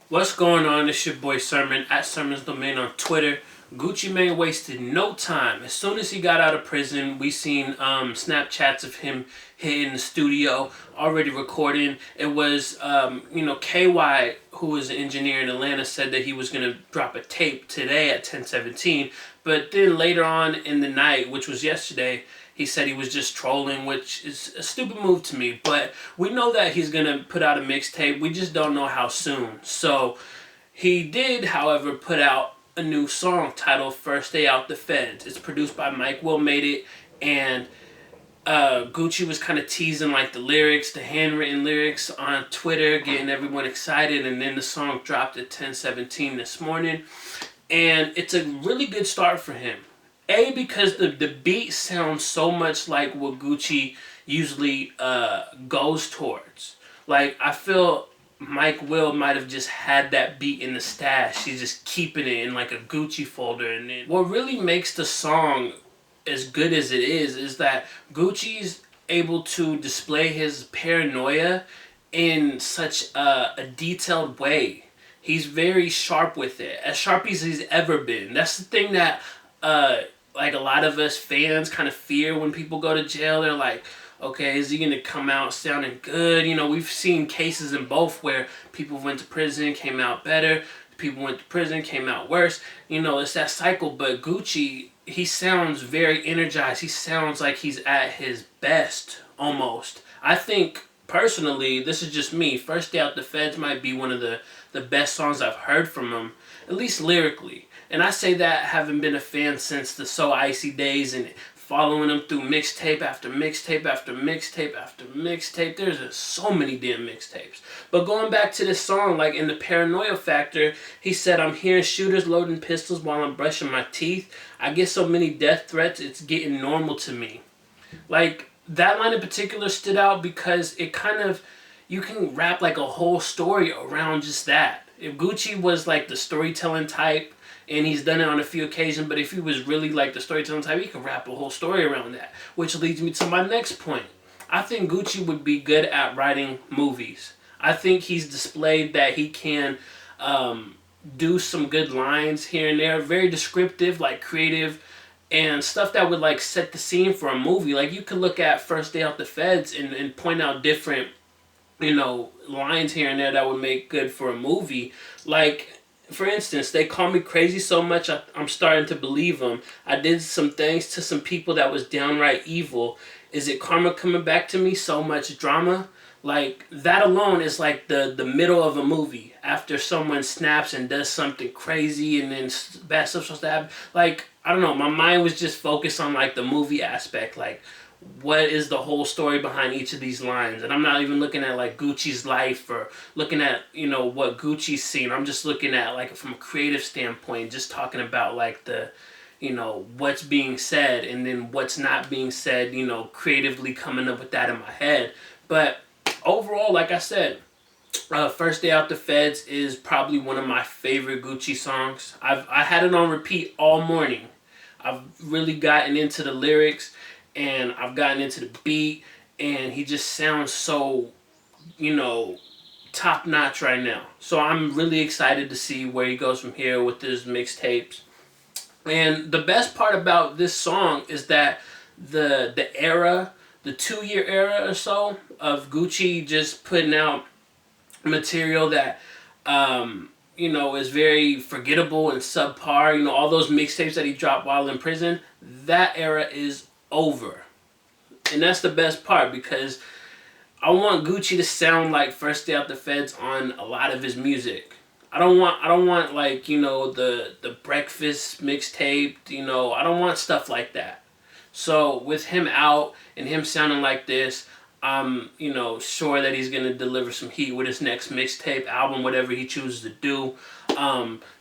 What's going on? It's your boy Sermon at Sermon's Domain on Twitter. Gucci Mane wasted no time. As soon as he got out of prison, we seen Snapchats of him hitting the studio, already recording. It was, KY, who was an engineer in Atlanta, said that he was going to drop a tape today at 10:17. But then later on in the night, which was yesterday, he said he was just trolling, which is a stupid move to me. But we know that he's going to put out a mixtape. We just don't know how soon. So he did, however, put out a new song titled First Day Out the Feds. It's produced by Mike Will Made It. And Gucci was kind of teasing like the lyrics, the handwritten lyrics on Twitter, getting everyone excited. And then the song dropped at 10:17 this morning. And it's a really good start for him. Because the beat sounds so much like what Gucci usually goes towards. Like, I feel Mike Will might have just had that beat in the stash. He's just keeping it in like a Gucci folder. And then what really makes the song as good as it is that Gucci's able to display his paranoia in such a detailed way. He's very sharp with it, as sharp as he's ever been. That's the thing that like a lot of us fans kind of fear when people go to jail. They're like, okay, is he going to come out sounding good? You know, we've seen cases in both where people went to prison, came out better. People went to prison, came out worse. You know, it's that cycle. But Gucci, he sounds very energized. He sounds like he's at his best, almost. I think, personally, this is just me, First Day Out the Feds might be one of the best songs I've heard from him, at least lyrically. And I say that having been a fan since the So Icy days and following him through mixtape after mixtape after mixtape after mixtape. There's just so many damn mixtapes. But going back to this song, like in the paranoia factor, he said, I'm hearing shooters loading pistols while I'm brushing my teeth. I get so many death threats, it's getting normal to me. Like, that line in particular stood out because it kind of, you can wrap like a whole story around just that. If Gucci was like the storytelling type, and he's done it on a few occasions, but if he was really like the storytelling type, he could wrap a whole story around that. Which leads me to my next point. I think Gucci would be good at writing movies. I think he's displayed that he can do some good lines here and there. Very descriptive, like creative, and stuff that would like set the scene for a movie. Like you could look at First Day Out the Feds and point out different, lines here and there that would make good for a movie. Like, for instance, they call me crazy so much I'm starting to believe them. I did some things to some people that was downright evil. Is it karma coming back to me? So much drama. Like, that alone is like the middle of a movie. After someone snaps and does something crazy and then bad stuff starts to happen. Like, I don't know, my mind was just focused on like the movie aspect. Like, what is the whole story behind each of these lines? And I'm not even looking at like Gucci's life or looking at, what Gucci's seen. I'm just looking at like from a creative standpoint, just talking about like the, what's being said and then what's not being said, creatively coming up with that in my head. But overall, like I said, First Day Out the Feds is probably one of my favorite Gucci songs. I had it on repeat all morning. I've really gotten into the lyrics and I've gotten into the beat, and he just sounds so, top notch right now. So I'm really excited to see where he goes from here with his mixtapes. And the best part about this song is that the era, the 2-year era or so of Gucci just putting out material that is very forgettable and subpar. All those mixtapes that he dropped while in prison, that era is over. And that's the best part, because I want Gucci to sound like First Day Out the Feds on a lot of his music. I don't want like, the Breakfast mixtape, I don't want stuff like that. So with him out and him sounding like this, I'm, sure that he's going to deliver some heat with his next mixtape, album, whatever he chooses to do.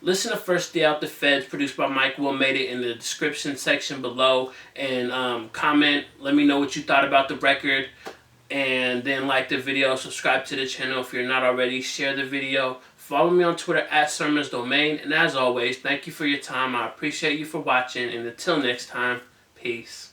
Listen to First Day Out the Feds, produced by Mike Will Made It, in the description section below. And comment, let me know what you thought about the record. And then like the video, subscribe to the channel if you're not already, share the video. Follow me on Twitter at Sermon's Domain. And as always, thank you for your time. I appreciate you for watching. And until next time, peace.